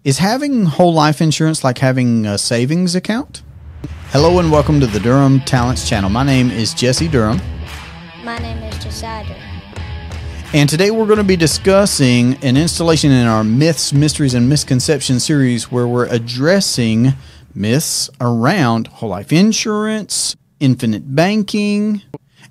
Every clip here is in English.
Is having whole life insurance like having a savings account? Hello and welcome to the Durham Talents channel. My name is Jesse Durham. My name is Josiah Durham. And today we're going to be discussing an installation in our Myths, Mysteries, and Misconceptions series where we're addressing myths around whole life insurance, infinite banking,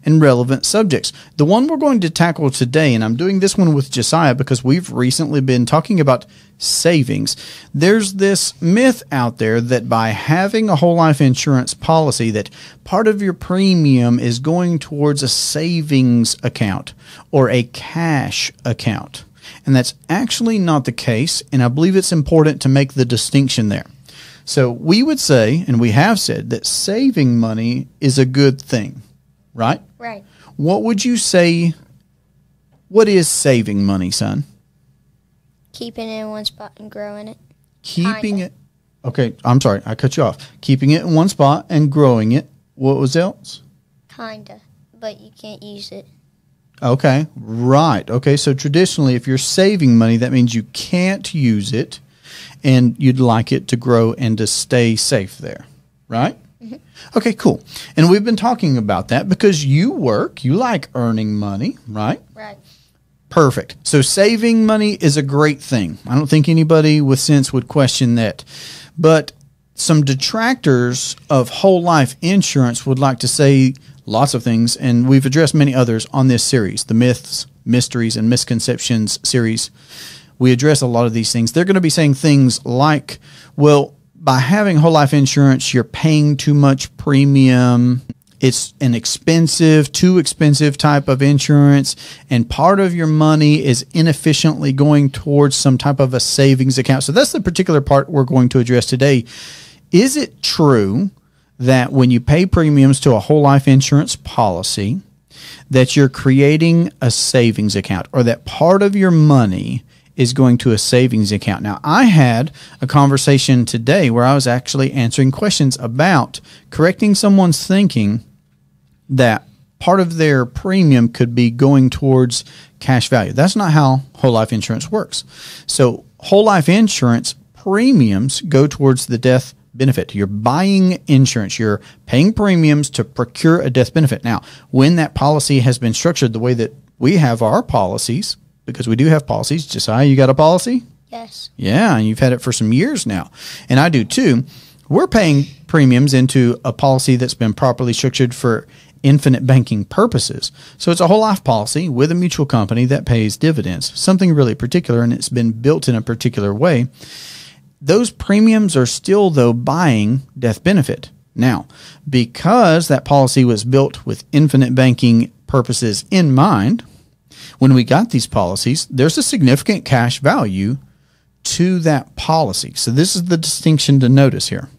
and relevant subjects. The one we're going to tackle today, and I'm doing this one with Josiah because we've recently been talking about savings. There's this myth out there that by having a whole life insurance policy that part of your premium is going towards a savings account or a cash account. And that's actually not the case, and I believe it's important to make the distinction there. So we would say, and we have said, that saving money is a good thing, right? Right. What would you say, what is saving money, son? Keeping it in one spot and growing it. Keeping it. Okay, I'm sorry, I cut you off. Keeping it in one spot and growing it. What was else? Kinda, but you can't use it. Okay, right. Okay, so traditionally, if you're saving money, that means you can't use it and you'd like it to grow and to stay safe there, right? Okay, cool. And we've been talking about that because you work, you like earning money, right? Right. Perfect. So saving money is a great thing. I don't think anybody with sense would question that. But some detractors of whole life insurance would like to say lots of things, and we've addressed many others on this series, the Myths, Mysteries, and Misconceptions series. We address a lot of these things. They're going to be saying things like, well, by having whole life insurance, you're paying too much premium. It's an expensive, too expensive type of insurance, and part of your money is inefficiently going towards some type of a savings account. So that's the particular part we're going to address today. Is it true that when you pay premiums to a whole life insurance policy, that you're creating a savings account, or that part of your money is going to a savings account? Now, I had a conversation today where I was actually answering questions about correcting someone's thinking that part of their premium could be going towards cash value. That's not how whole life insurance works. So whole life insurance premiums go towards the death benefit. You're buying insurance. You're paying premiums to procure a death benefit. Now, when that policy has been structured the way that we have our policies, because we do have policies. Josiah, you got a policy? Yes. Yeah, and you've had it for some years now. And I do too. We're paying premiums into a policy that's been properly structured for infinite banking purposes. So it's a whole life policy with a mutual company that pays dividends, something really particular, and it's been built in a particular way. Those premiums are still, though, buying death benefit. Now, because that policy was built with infinite banking purposes in mind, when we got these policies, there's a significant cash value to that policy. So this is the distinction to notice here.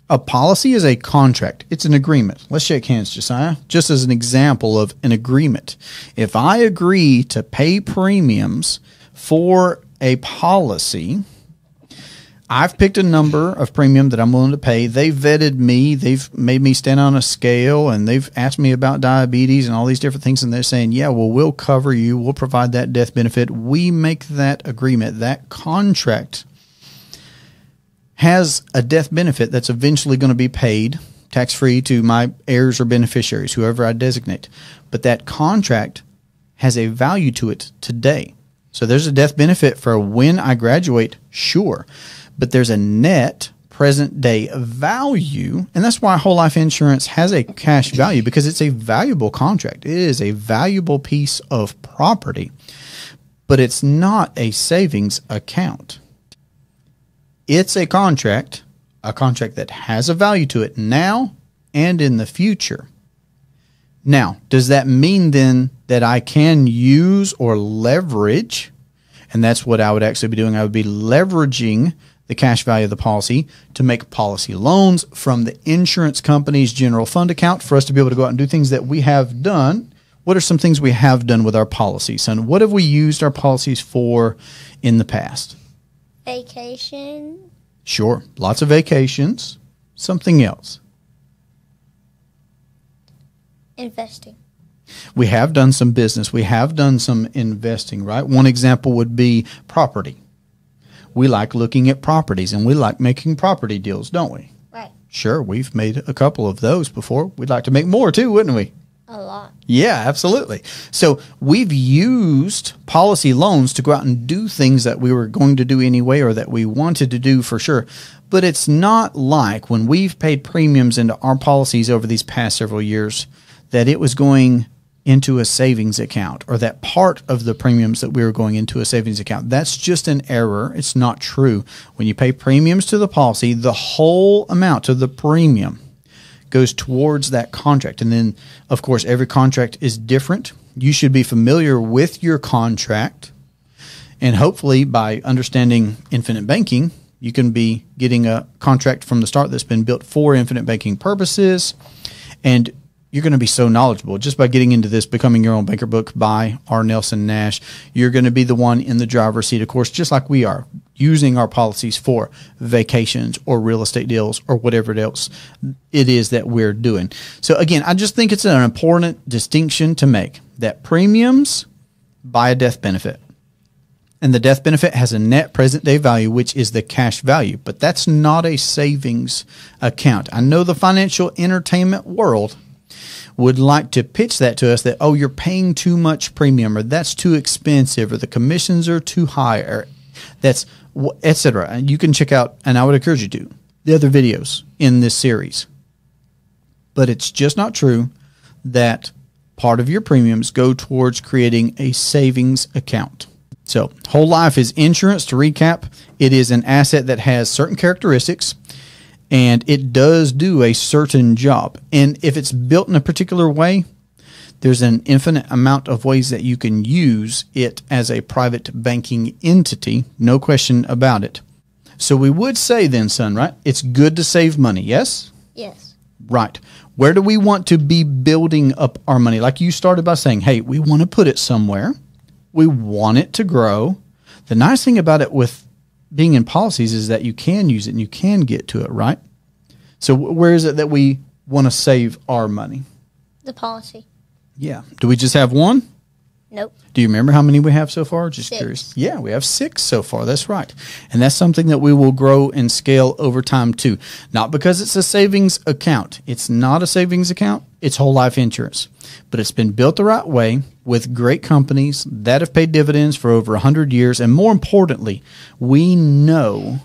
A policy is a contract. It's an agreement. Let's shake hands, Josiah, just as an example of an agreement. If I agree to pay premiums for a policy, I've picked a number of premium that I'm willing to pay. They've vetted me. They've made me stand on a scale, and they've asked me about diabetes and all these different things. And they're saying, yeah, well, we'll cover you. We'll provide that death benefit. We make that agreement. That contract has a death benefit that's eventually going to be paid tax-free to my heirs or beneficiaries, whoever I designate. But that contract has a value to it today. So there's a death benefit for when I graduate, sure. But there's a net present day value, and that's why whole life insurance has a cash value, because it's a valuable contract. It is a valuable piece of property, but it's not a savings account. It's a contract that has a value to it now and in the future. Now, does that mean then that I can use or leverage? And that's what I would actually be doing. I would be leveraging the cash value of the policy to make policy loans from the insurance company's general fund account for us to be able to go out and do things that we have done. What are some things we have done with our policies? And what have we used our policies for in the past? Vacation. Sure. Lots of vacations. Something else. Investing. We have done some business. We have done some investing, right? One example would be property. we like looking at properties and we like making property deals, don't we? Right. Sure, we've made a couple of those before. We'd like to make more too, wouldn't we? A lot. Yeah, absolutely. So we've used policy loans to go out and do things that we were going to do anyway or that we wanted to do for sure. But it's not like when we've paid premiums into our policies over these past several years that it was going into a savings account or that part of the premiums that we were going into a savings account. That's just an error. It's not true. When you pay premiums to the policy, the whole amount of the premium goes towards that contract. And then, of course, every contract is different. You should be familiar with your contract. And hopefully, by understanding infinite banking, you can be getting a contract from the start that's been built for infinite banking purposes. And you're going to be so knowledgeable just by getting into this, becoming your own banker book by R. Nelson Nash. You're going to be the one in the driver's seat, of course, just like we are, using our policies for vacations or real estate deals or whatever else it is that we're doing. So again, I just think it's an important distinction to make that premiums buy a death benefit. And the death benefit has a net present day value, which is the cash value. But that's not a savings account. I know the financial entertainment world would like to pitch that to us that, oh, you're paying too much premium or that's too expensive or the commissions are too high or that's etc. And you can check out, and I would encourage you to, the other videos in this series. But it's just not true that part of your premiums go towards creating a savings account. So whole life is insurance. To recap, it is an asset that has certain characteristics and it does do a certain job. And if it's built in a particular way, there's an infinite amount of ways that you can use it as a private banking entity. No question about it. So we would say then, son, right? It's good to save money. Yes? Yes. Right. Where do we want to be building up our money? Like you started by saying, hey, we want to put it somewhere. We want it to grow. The nice thing about it with being in policies is that you can use it and you can get to it, right? So where is it that we want to save our money? The policy. Yeah. Do we just have one? Nope. Do you remember how many we have so far? Just 6. curious. Yeah, we have 6 so far. That's right. And that's something that we will grow and scale over time too. Not because it's a savings account. It's not a savings account. It's whole life insurance. But it's been built the right way with great companies that have paid dividends for over 100 years. And more importantly, we know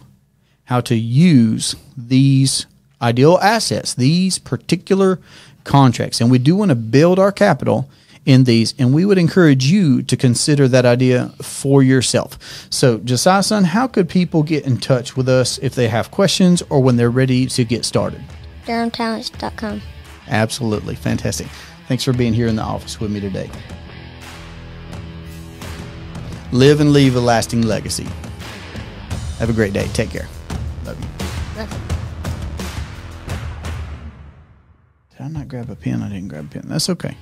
how to use these ideal assets, these particular contracts. And we do want to build our capital in these, and we would encourage you to consider that idea for yourself. So, Josiah, son, how could people get in touch with us if they have questions or when they're ready to get started? DurhamTalents.com. Absolutely. Fantastic. Thanks for being here in the office with me today. Live and leave a lasting legacy. Have a great day. Take care. Love you. Love you. Did I not grab a pen? I didn't grab a pen. That's okay.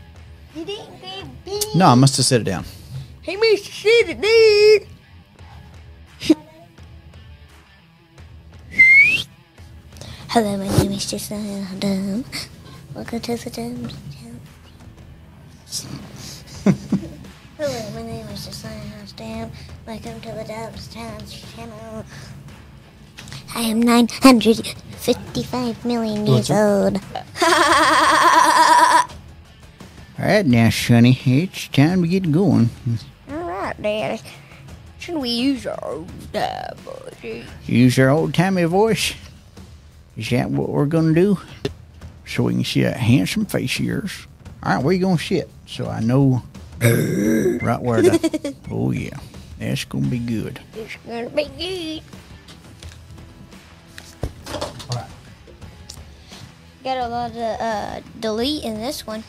You didn't grab me. No, I must have set it down. He must have said it, dude. Hello, my name is Josiah Durham. Welcome to the Durham channel. Hello, my name is Josiah Durham. Welcome to the Durham channel. I am 955 million years old. All right, now, Sonny, it's time to get going. All right, Daddy. Should we use our old voice? Use our old-timey voice? Is that what we're going to do? So we can see that handsome face of yours. All right, where you going to sit? So I know right where to... Oh, yeah. That's going to be good. It's going to be good. All right. Got a lot of delete in this one.